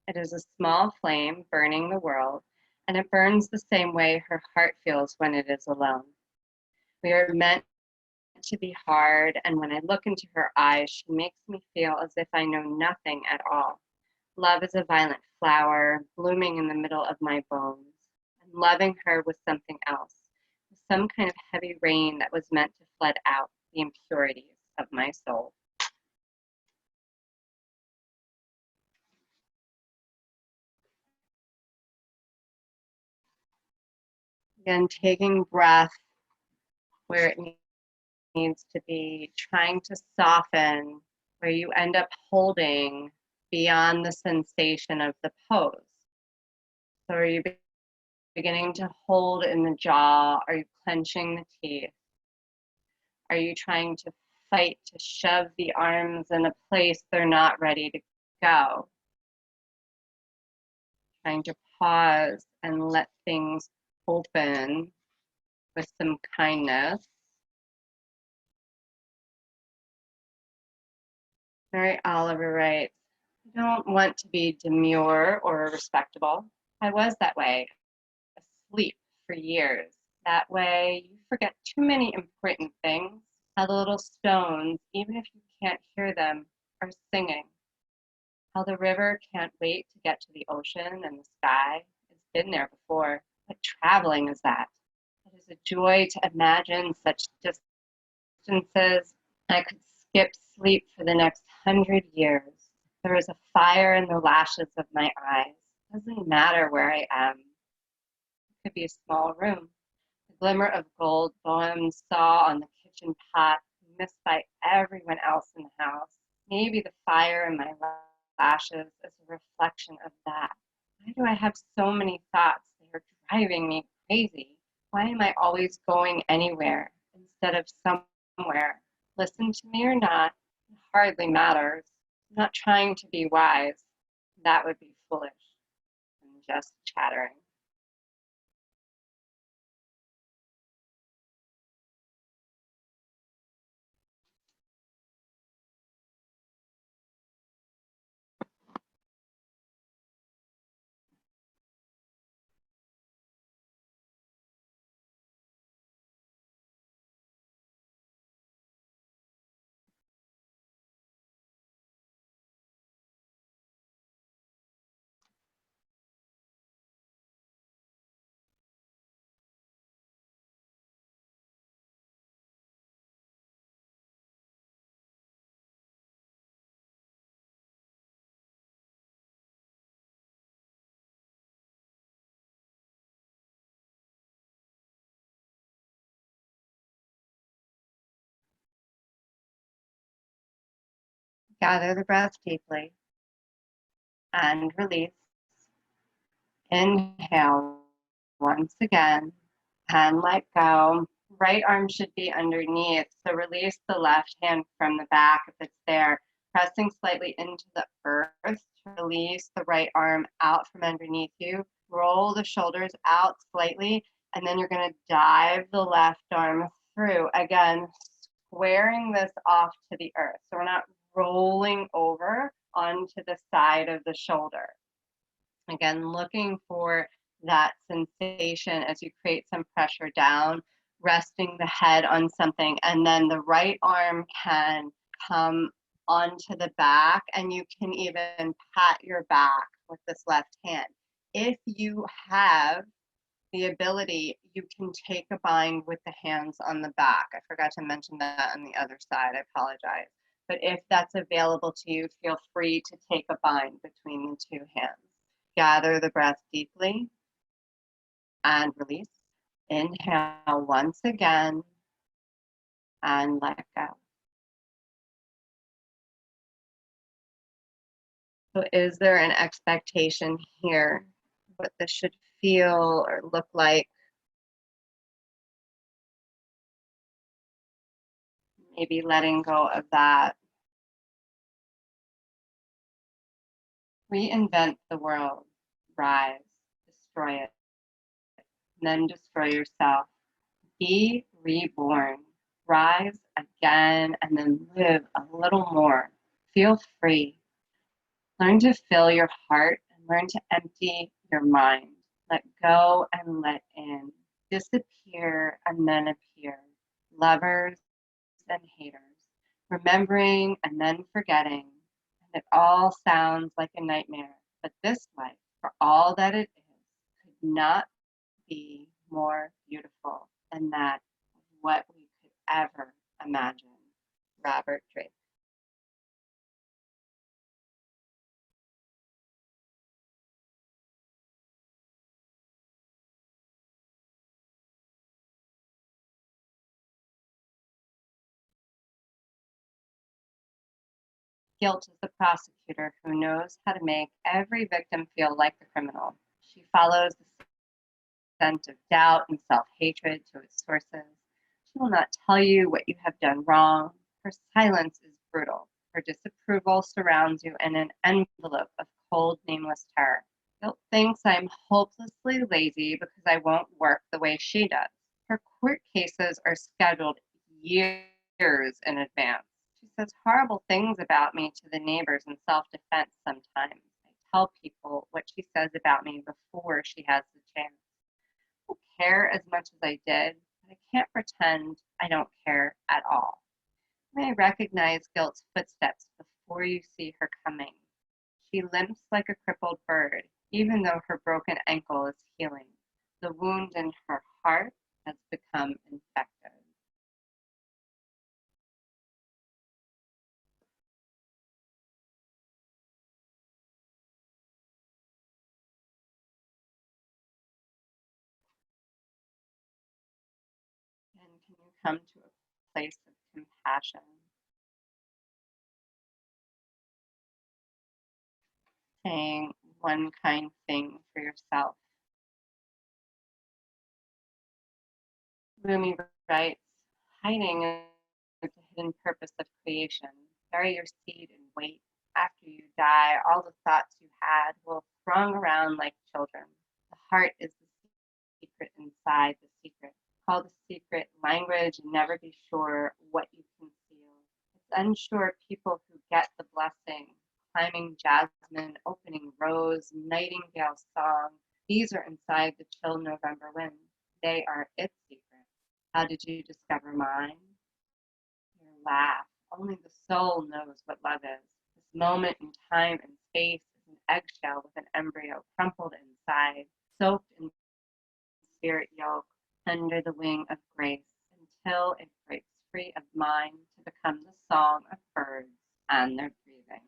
It is a small flame burning the world, and it burns the same way her heart feels when it is alone. We are meant to be hard, and when I look into her eyes, she makes me feel as if I know nothing at all. Love is a violent flower blooming in the middle of my bones, and loving her was something else, some kind of heavy rain that was meant to flood out the impurities of my soul. Again, taking breath where it needs to be, trying to soften where you end up holding beyond the sensation of the pose. So are you beginning to hold in the jaw? Are you clenching the teeth? Are you trying to fight to shove the arms in a place they're not ready to go? Trying to pause and let things open with some kindness. Mary Oliver writes, I don't want to be demure or respectable. I was that way, asleep for years. That way, you forget too many important things. How the little stones, even if you can't hear them, are singing. How the river can't wait to get to the ocean and the sky. It's been there before. What traveling is that? It is a joy to imagine such distances. I could skip sleep for the next 100 years. There is a fire in the lashes of my eyes. It doesn't matter where I am. It could be a small room. The glimmer of gold Bohem saw on the kitchen pot, missed by everyone else in the house. Maybe the fire in my lashes is a reflection of that. Why do I have so many thoughts? They are driving me crazy. Why am I always going anywhere instead of somewhere? Listen to me or not, it hardly matters. I'm not trying to be wise. That would be foolish. I'm just chattering. Gather the breath deeply and release. Inhale once again and let go. Right arm should be underneath, so release the left hand from the back if it's there, pressing slightly into the earth to release the right arm out from underneath you. Roll the shoulders out slightly, and then you're going to dive the left arm through. Again, squaring this off to the earth. So we're not rolling over onto the side of the shoulder. Again, looking for that sensation as you create some pressure down, resting the head on something, and then the right arm can come onto the back, and you can even pat your back with this left hand. If you have the ability, you can take a bind with the hands on the back. I forgot to mention that on the other side, I apologize. But if that's available to you, feel free to take a bind between the two hands. Gather the breath deeply and release. Inhale once again and let go. So is there an expectation here what this should feel or look like? Maybe letting go of that. Reinvent the world. Rise. Destroy it. And then destroy yourself. Be reborn. Rise again and then live a little more. Feel free. Learn to fill your heart and learn to empty your mind. Let go and let in. Disappear and then appear. Lovers and haters. Remembering and then forgetting. And it all sounds like a nightmare. But this life, for all that it is, could not be more beautiful than that of what we could ever imagine. Robert Drake. Guilt is the prosecutor who knows how to make every victim feel like the criminal. She follows the scent of doubt and self-hatred to its sources. She will not tell you what you have done wrong. Her silence is brutal. Her disapproval surrounds you in an envelope of cold, nameless terror. Guilt thinks I'm hopelessly lazy because I won't work the way she does. Her court cases are scheduled years in advance. She says horrible things about me to the neighbors in self-defense sometimes. I tell people what she says about me before she has the chance. I don't care as much as I did, but I can't pretend I don't care at all. You may recognize guilt's footsteps before you see her coming. She limps like a crippled bird, even though her broken ankle is healing. The wound in her heart has become infected. And can you come to a place of compassion? Saying one kind thing for yourself. Rumi writes, hiding is the hidden purpose of creation. Bury your seed and wait. After you die, all the thoughts you had will throng around like children. The heart is the secret inside the secret. Call the secret language and never be sure what you conceal. It's unsure people who get the blessing. Climbing jasmine, opening rose, nightingale song. These are inside the chill November wind. They are its secret. How did you discover mine? Your laugh. Only the soul knows what love is. This moment in time and space is an eggshell with an embryo crumpled inside, soaked in spirit yolk under the wing of grace until it breaks free of mine to become the song of birds and their breathing.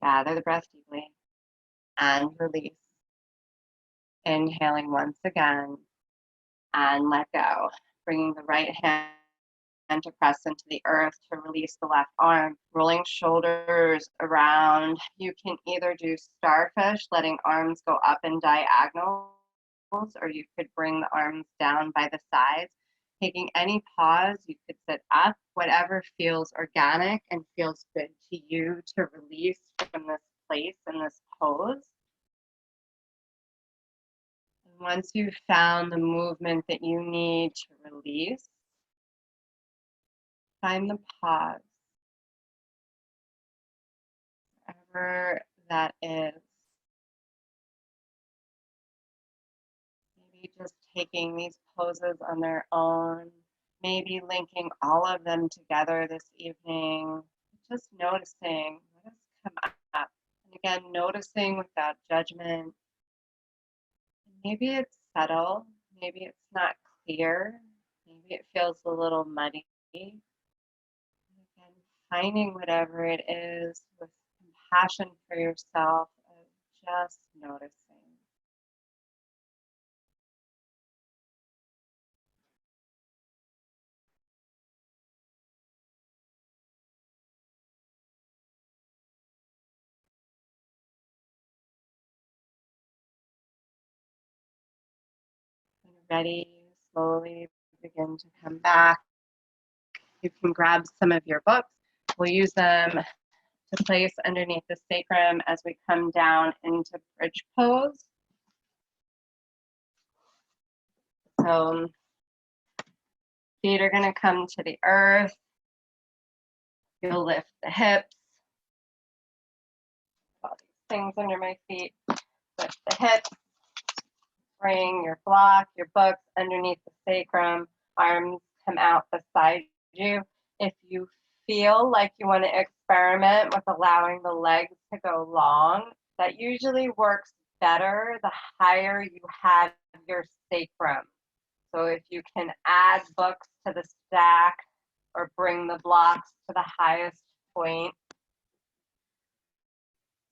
Gather the breath deeply and release. Inhaling once again and let go. Bringing the right hand to press into the earth to release the left arm. Rolling shoulders around. You can either do starfish, letting arms go up in diagonals, or you could bring the arms down by the sides. Taking any pause, you could sit up, whatever feels organic and feels good to you to release from this place and this pose. And once you've found the movement that you need to release, find the pause, wherever that is. Maybe just taking these poses on their own, maybe linking all of them together this evening, just noticing what has come up. And again, noticing without judgment. Maybe it's subtle, maybe it's not clear, maybe it feels a little muddy. Again, finding whatever it is with compassion for yourself of just noticing. When you're ready, slowly begin to come back. You can grab some of your books. We'll use them to place underneath the sacrum as we come down into bridge pose. So feet are going to come to the earth. You'll lift the hips. All these things under my feet. Lift the hips. Bring your block, your books underneath the sacrum. Arms come out beside you. If you feel like you want to experiment with allowing the legs to go long, that usually works better the higher you have your sacrum. So if you can add books to the stack or bring the blocks to the highest point.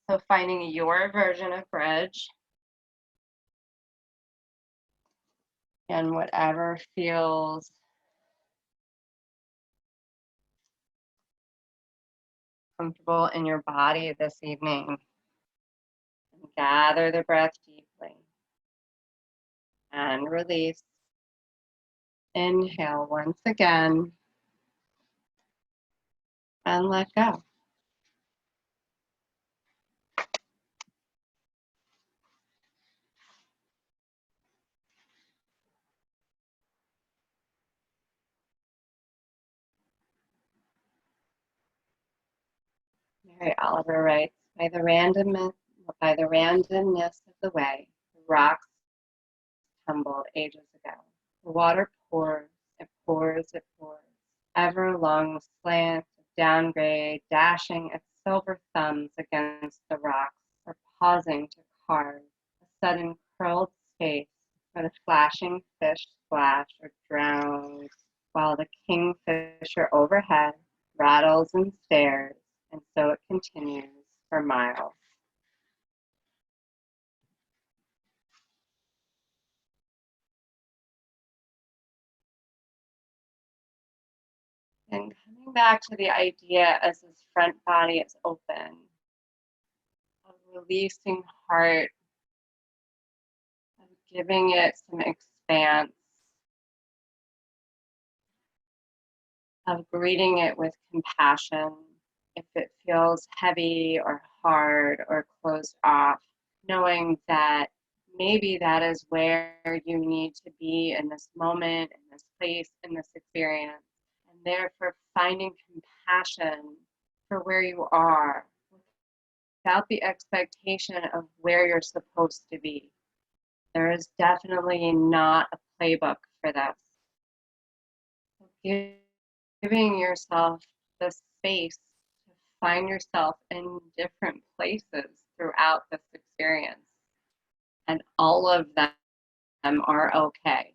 So finding your version of bridge. And whatever feels comfortable in your body this evening. And gather the breath deeply and release. Inhale once again and let go. Mary Oliver writes, by the randomness of the way, the rocks tumbled ages ago. The water pours, it pours, it pours, ever along the slant of downgrade, dashing its silver thumbs against the rocks, or pausing to carve a sudden curled space where the flashing fish splash or drowns, while the kingfisher overhead rattles and stares, and so it continues for miles. And coming back to the idea as this front body is open, of releasing heart, of giving it some expanse, of greeting it with compassion. If it feels heavy or hard or closed off, knowing that maybe that is where you need to be in this moment, in this place, in this experience. And therefore finding compassion for where you are without the expectation of where you're supposed to be. There is definitely not a playbook for this. Giving yourself the space to find yourself in different places throughout this experience. And all of them are okay.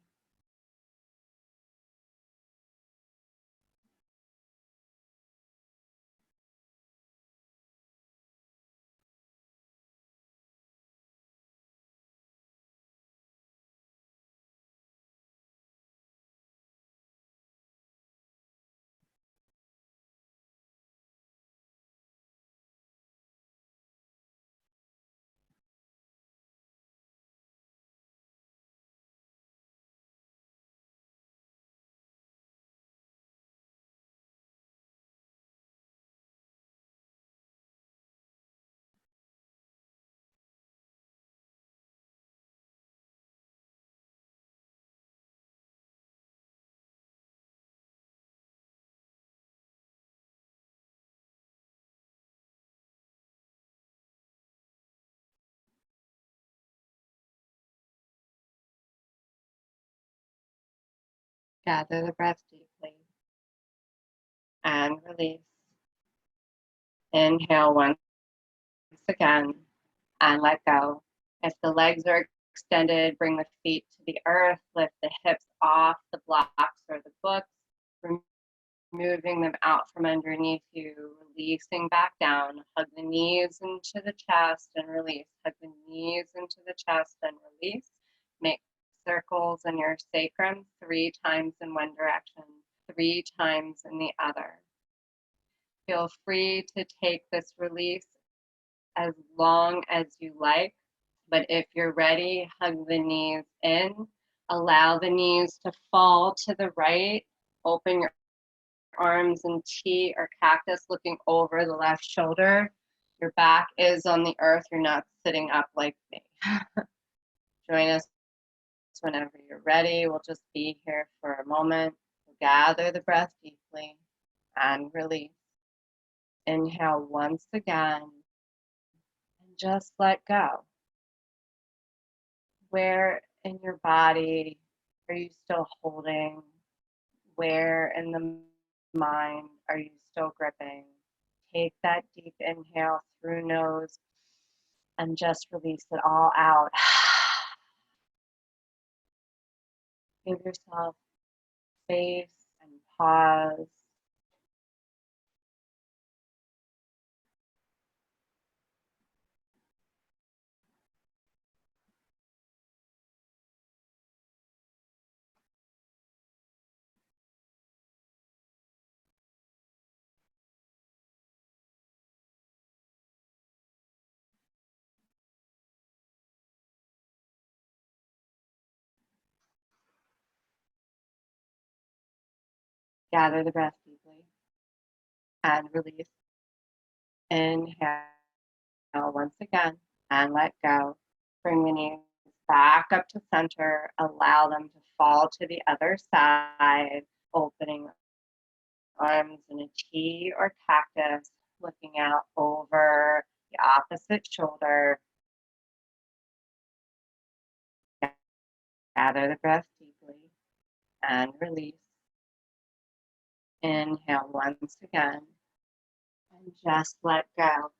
Gather the breath deeply and release. Inhale once again and let go. If the legs are extended, bring the feet to the earth, lift the hips off the blocks or the books, removing them out from underneath you, releasing back down. Hug the knees into the chest and release. Hug the knees into the chest and release. Make circles in your sacrum 3 times in one direction, 3 times in the other. Feel free to take this release as long as you like, but if you're ready, hug the knees in. Allow the knees to fall to the right. Open your arms in T or cactus, looking over the left shoulder. Your back is on the earth. You're not sitting up like me. Join us whenever you're ready. We'll just be here for a moment. Gather the breath deeply and release. Inhale once again and just let go. Where in your body are you still holding? Where in the mind are you still gripping? Take that deep inhale through nose and just release it all out. Give yourself space and pause. Gather the breath deeply and release. Inhale once again and let go. Bring the knees back up to center. Allow them to fall to the other side, opening arms in a T or cactus, looking out over the opposite shoulder. Gather the breath deeply and release. Inhale once again and just let go.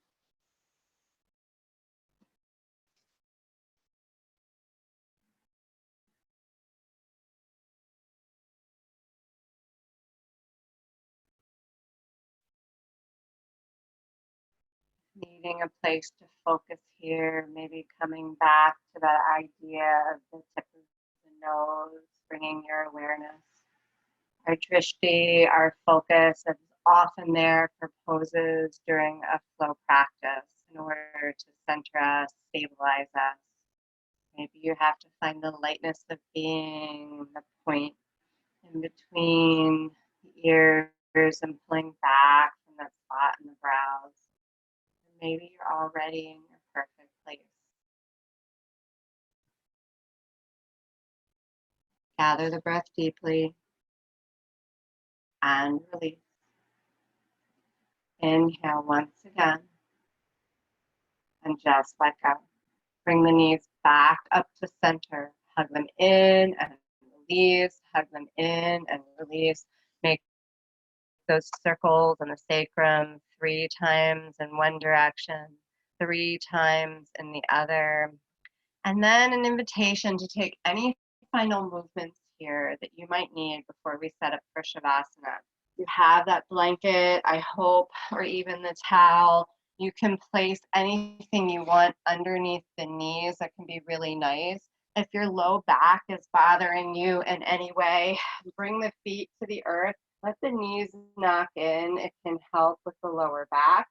Needing a place to focus here, maybe coming back to that idea of the tip of the nose, bringing your awareness. Our drishti, our focus, is often there for poses during a flow practice in order to center us, stabilize us. Maybe you have to find the lightness of being, the point in between the ears and pulling back from that spot in the brows. And maybe you're already in your perfect place. Gather the breath deeply and release. Inhale once again and just let go. Bring the knees back up to center. Hug them in and release. Hug them in and release. Make those circles in the sacrum 3 times in one direction, 3 times in the other. And then an invitation to take any final movements here that you might need before we set up for Shavasana. You have that blanket, I hope, or even the towel. You can place anything you want underneath the knees. That can be really nice. If your low back is bothering you in any way, bring the feet to the earth. Let the knees knock in. It can help with the lower back.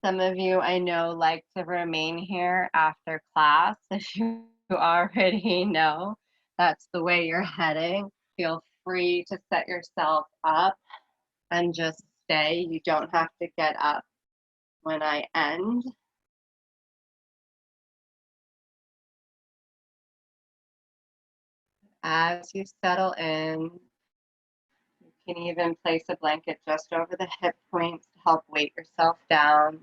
Some of you I know like to remain here after class. If you already know that's the way you're heading, feel free to set yourself up and just stay. You don't have to get up when I end. As you settle in, you can even place a blanket just over the hip points to help weight yourself down.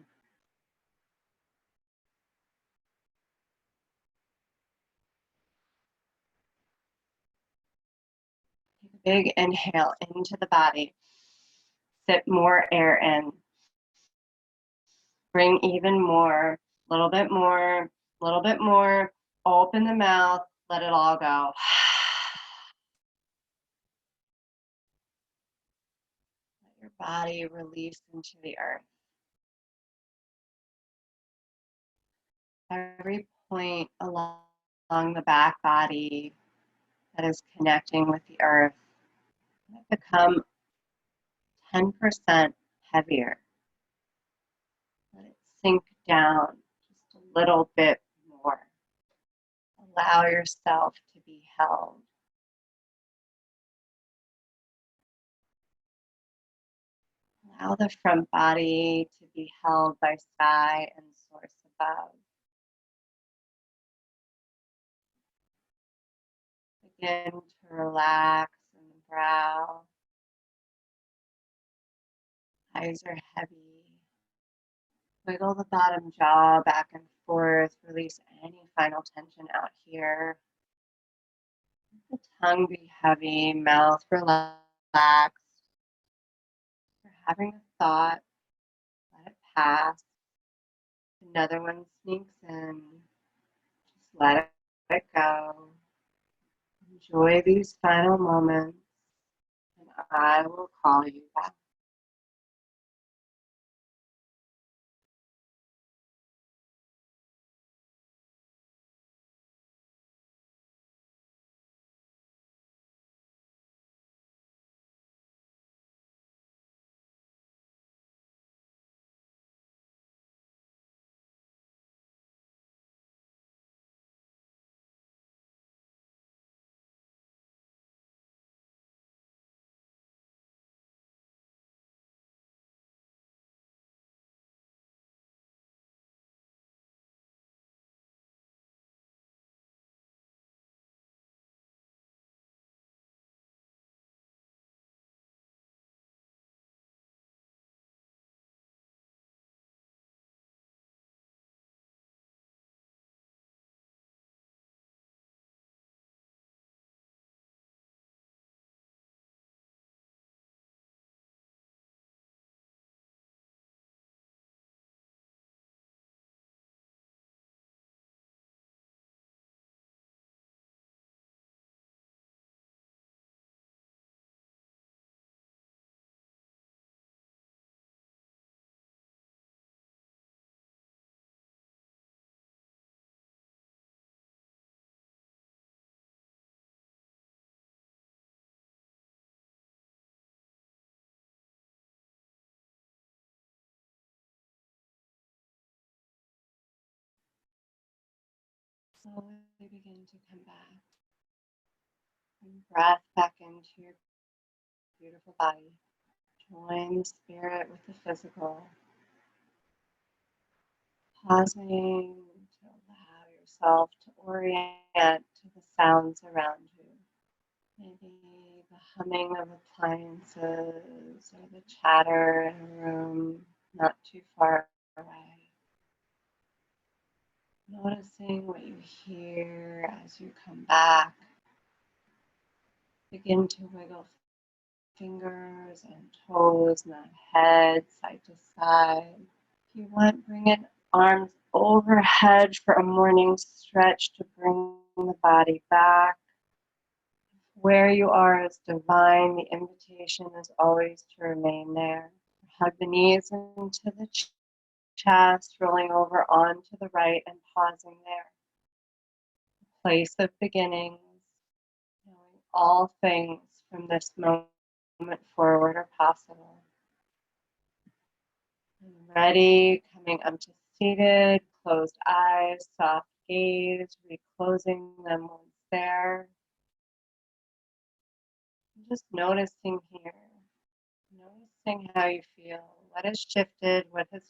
Big inhale into the body. Sit more air in. Bring even more, a little bit more, a little bit more. Open the mouth, let it all go. Let your body release into the earth. Every point along the back body that is connecting with the earth become 10% heavier. Let it sink down just a little bit more. Allow yourself to be held. Allow the front body to be held by sky and source above. Begin to relax in the brow. Eyes are heavy. Wiggle the bottom jaw back and forth. Release any final tension out here. Let the tongue be heavy, mouth relaxed. If you're having a thought, let it pass. Another one sneaks in. Just let it go. Enjoy these final moments, and I will call you back. Slowly begin to come back. Bring breath back into your beautiful body. Join the spirit with the physical. Pausing to allow yourself to orient to the sounds around you. Maybe the humming of appliances or the chatter in a room not too far away. Noticing what you hear as you come back. Begin to wiggle fingers and toes, not head, side to side. If you want, bring it arms overhead for a morning stretch to bring the body back. Where you are is divine. The invitation is always to remain there. Hug the knees into the chest, rolling over onto the right and pausing there. Place of beginnings, knowing all things from this moment forward are possible. And ready, coming up to seated, closed eyes, soft gaze, reclosing them once there. Just noticing here, noticing how you feel, what has shifted, what has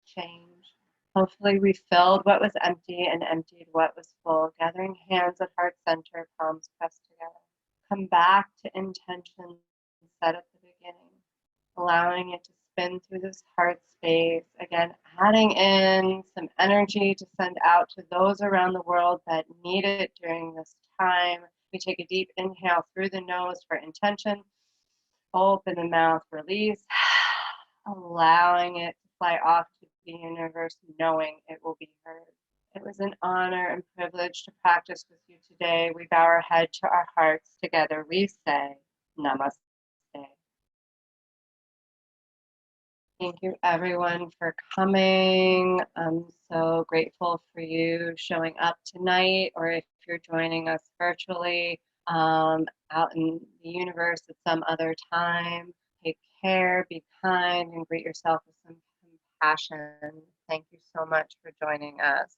changed. Hopefully we filled what was empty and emptied what was full, gathering hands at heart center, palms pressed together. Come back to intention set at the beginning, allowing it to spin through this heart space. Again, adding in some energy to send out to those around the world that need it during this time. We take a deep inhale through the nose for intention. Open the mouth, release, allowing it to fly off to the universe, knowing it will be heard. It was an honor and privilege to practice with you today. We bow our head to our hearts together. We say, Namaste. Thank you, everyone, for coming. I'm so grateful for you showing up tonight, or if you're joining us virtually out in the universe at some other time. Take care, be kind, and greet yourself with some compassion. Thank you so much for joining us.